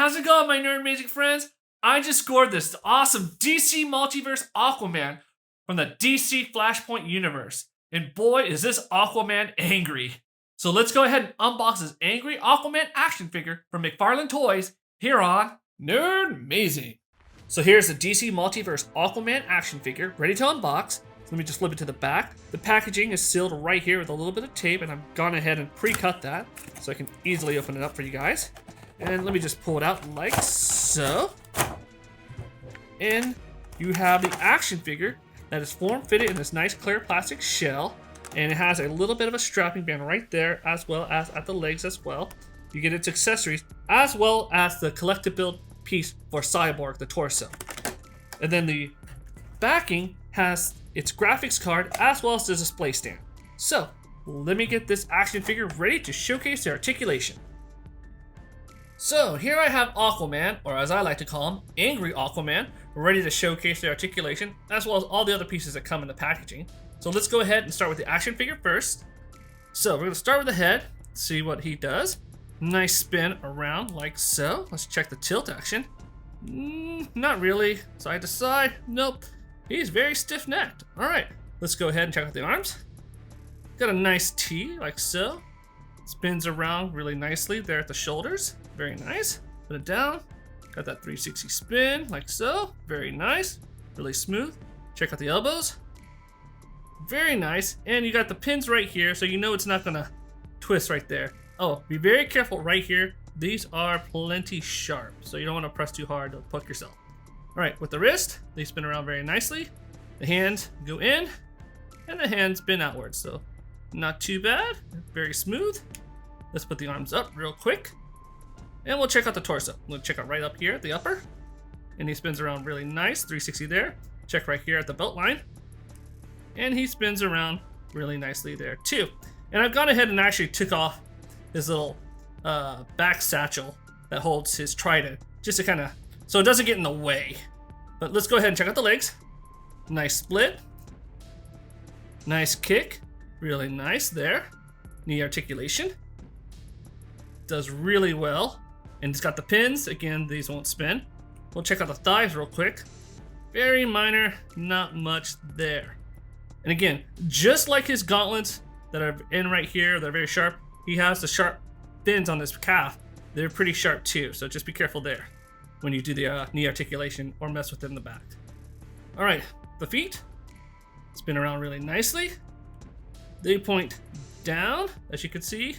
how's it going, my Nerdmazing friends? I just scored this awesome DC Multiverse Aquaman from the DC Flashpoint universe. And boy, is this Aquaman angry. So let's go ahead and unbox this angry Aquaman action figure from McFarlane Toys here on Nerdmazing. So here's the DC Multiverse Aquaman action figure, ready to unbox. Let me just flip it to the back. The packaging is sealed right here with a little bit of tape, and I've gone ahead and pre-cut that so I can easily open it up for you guys. And let me just pull it out like so. And you have the action figure that is form-fitted in this nice clear plastic shell, and it has a little bit of a strapping band right there, as well as at the legs as well. You get its accessories, as well as the collectible piece for Cyborg, the torso. And then the backing has its graphics card, as well as the display stand. So, let me get this action figure ready to showcase the articulation. So, here I have Aquaman, or as I like to call him, Angry Aquaman, ready to showcase the articulation, as well as all the other pieces that come in the packaging. So let's go ahead and start with the action figure first. So, we're going to start with the head, see what he does. Nice spin around like so. Let's check the tilt action. Not really. Side to side. Nope. He's very stiff-necked. Alright, let's go ahead and check out the arms. Got a nice T like so. Spins around really nicely there at the shoulders. Very nice. Put it down. Got that 360 spin like so. Very nice. Really smooth. Check out the elbows. Very nice. And you got the pins right here, so you know it's not gonna twist right there. Oh, be very careful right here. These are plenty sharp, so you don't want to press too hard to poke yourself. Alright, with the wrist, they spin around very nicely. The hands go in, and the hands spin outwards, so not too bad. Very smooth. Let's put the arms up real quick. And we'll check out the torso. We'll check out right up here at the upper. And he spins around really nice, 360 there. Check right here at the belt line. And he spins around really nicely there too. And I've gone ahead and actually took off his little back satchel that holds his trident, just to kind of, so it doesn't get in the way. But let's go ahead and check out the legs. Nice split. Nice kick. Really nice there. Knee articulation. Does really well. And it's got the pins. Again, these won't spin. We'll check out the thighs real quick. Very minor, not much there. And again, just like his gauntlets that are in right here, they're very sharp. He has the sharp fins on his calf. They're pretty sharp too, so just be careful there when you do the knee articulation or mess with them in the back. All right, the feet spin around really nicely. They point down, as you can see.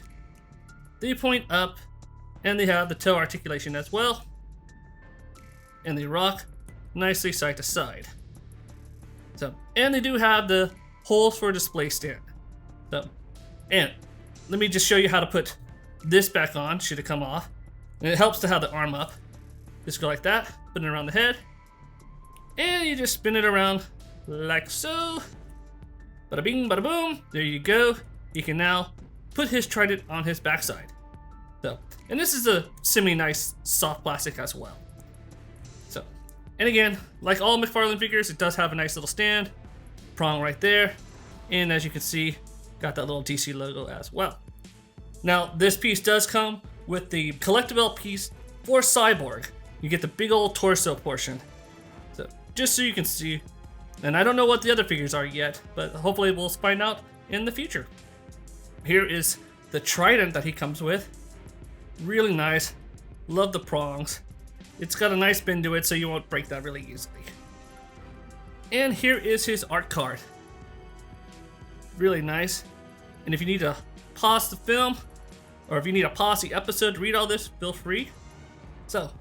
They point up, and they have the toe articulation as well. And they rock nicely side to side. So, and they do have the holes for a display stand. So, and let me just show you how to put this back on, should it come off. And it helps to have the arm up. Just go like that, put it around the head. And you just spin it around like so. Bada bing, bada boom. There you go. You can now put his trident on his backside. So, and this is a semi-nice soft plastic as well. So, and again, like all McFarlane figures, it does have a nice little stand. Prong right there. And as you can see, got that little DC logo as well. Now, this piece does come with the collectible piece for Cyborg. You get the big old torso portion. So, just so you can see. And I don't know what the other figures are yet, but hopefully we'll find out in the future. Here is the trident that he comes with. Really nice. Love the prongs. It's got a nice bend to it, so you won't break that really easily. And here is his art card. Really nice. And if you need to pause the film, or if you need to pause the episode to read all this, feel free. So,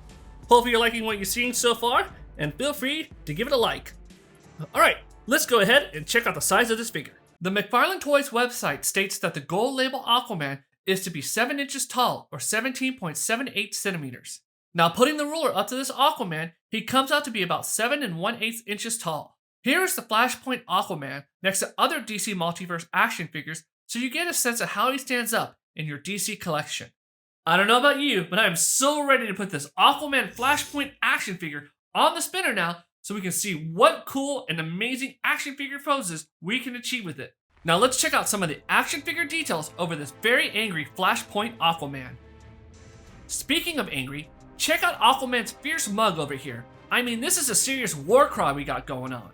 hopefully you're liking what you're seeing so far, and feel free to give it a like. Alright, let's go ahead and check out the size of this figure. The McFarlane Toys website states that the Gold Label Aquaman is to be 7 inches tall, or 17.78 centimeters. Now, putting the ruler up to this Aquaman, he comes out to be about 7 1/8 inches tall. Here is the Flashpoint Aquaman next to other DC Multiverse action figures, so you get a sense of how he stands up in your DC collection. I don't know about you, but I am so ready to put this Aquaman Flashpoint action figure on the spinner now, so we can see what cool and amazing action figure poses we can achieve with it. Now let's check out some of the action figure details over this very angry Flashpoint Aquaman. Speaking of angry, Check out Aquaman's fierce mug over here. I mean, this is a serious war cry we got going on.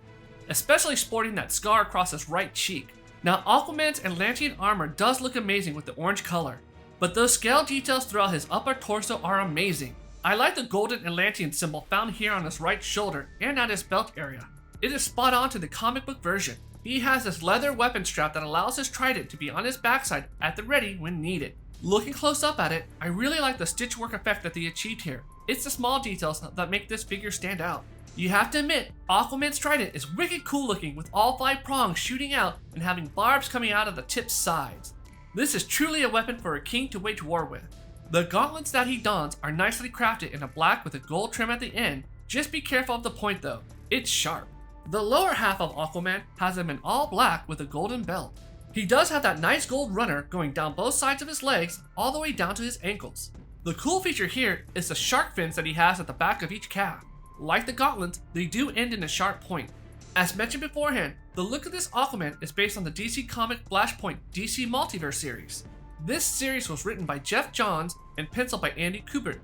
Especially sporting that scar across his right cheek. Now, Aquaman's Atlantean armor does look amazing with the orange color, but those scale details throughout his upper torso are amazing. I like the golden Atlantean symbol found here on his right shoulder and at his belt area. It is spot on to the comic book version. He has this leather weapon strap that allows his trident to be on his backside at the ready when needed. Looking close up at it, I really like the stitchwork effect that they achieved here. It's the small details that make this figure stand out. You have to admit, Aquaman's trident is wicked cool looking with all 5 prongs shooting out and having barbs coming out of the tip's sides. This is truly a weapon for a king to wage war with. The gauntlets that he dons are nicely crafted in a black with a gold trim at the end. Just be careful of the point though, it's sharp. The lower half of Aquaman has him in all black with a golden belt. He does have that nice gold runner going down both sides of his legs all the way down to his ankles. The cool feature here is the shark fins that he has at the back of each calf. Like the gauntlets, they do end in a sharp point. As mentioned beforehand, the look of this Aquaman is based on the DC comic Flashpoint DC Multiverse series. This series was written by Jeff Johns and penciled by Andy Kubert.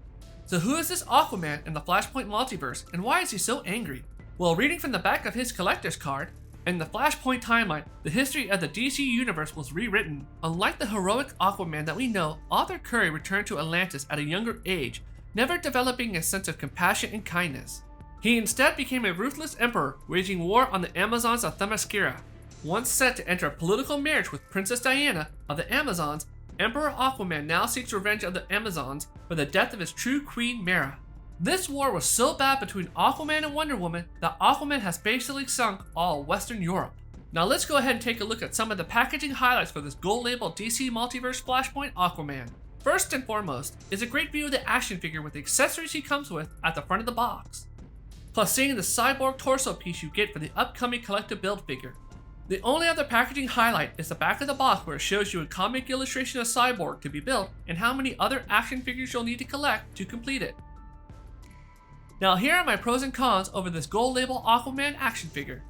So who is this Aquaman in the Flashpoint multiverse and why is he so angry? Well, reading from the back of his collector's card, in the Flashpoint timeline, the history of the DC universe was rewritten. Unlike the heroic Aquaman that we know, Arthur Curry returned to Atlantis at a younger age, never developing a sense of compassion and kindness. He instead became a ruthless emperor, waging war on the Amazons of Themyscira. Once set to enter a political marriage with Princess Diana of the Amazons, Emperor Aquaman now seeks revenge of the Amazons for the death of his true queen Mera. This war was so bad between Aquaman and Wonder Woman that Aquaman has basically sunk all Western Europe. Now let's go ahead and take a look at some of the packaging highlights for this Gold Label DC Multiverse Flashpoint Aquaman. First and foremost is a great view of the action figure with the accessories he comes with at the front of the box. Plus seeing the cyborg torso piece you get for the upcoming collective build figure. The only other packaging highlight is the back of the box where it shows you a comic illustration of Cyborg to be built and how many other action figures you'll need to collect to complete it. Now here are my pros and cons over this Gold Label Aquaman action figure.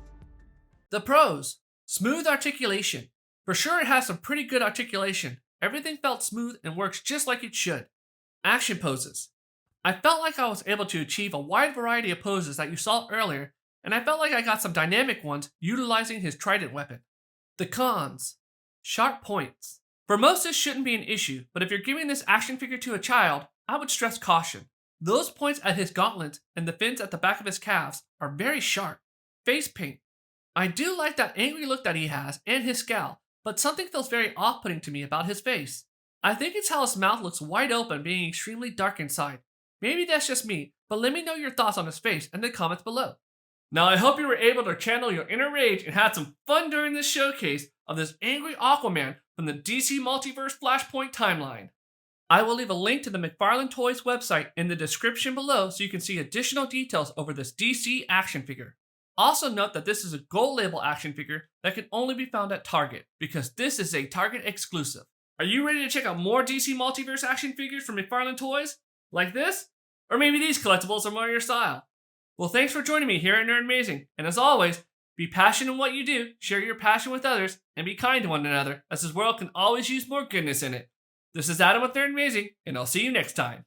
The pros: smooth articulation. For sure it has some pretty good articulation. Everything felt smooth and works just like it should. Action poses. I felt like I was able to achieve a wide variety of poses that you saw earlier, and I felt like I got some dynamic ones utilizing his trident weapon. The cons: sharp points. For most this shouldn't be an issue, but if you're giving this action figure to a child, I would stress caution. Those points at his gauntlets and the fins at the back of his calves are very sharp. Face paint. I do like that angry look that he has and his scowl, but something feels very off-putting to me about his face. I think it's how his mouth looks wide open, being extremely dark inside. Maybe that's just me, but let me know your thoughts on his face in the comments below. Now I hope you were able to channel your inner rage and had some fun during this showcase of this angry Aquaman from the DC Multiverse Flashpoint timeline. I will leave a link to the McFarlane Toys website in the description below so you can see additional details over this DC action figure. Also note that this is a Gold Label action figure that can only be found at Target, because this is a Target exclusive. Are you ready to check out more DC Multiverse action figures from McFarlane Toys? Like this? Or maybe these collectibles are more your style? Well, thanks for joining me here at Nerdmazing, and as always, be passionate in what you do, share your passion with others, and be kind to one another, as this world can always use more goodness in it. This is Adam with Nerdmazing, and I'll see you next time.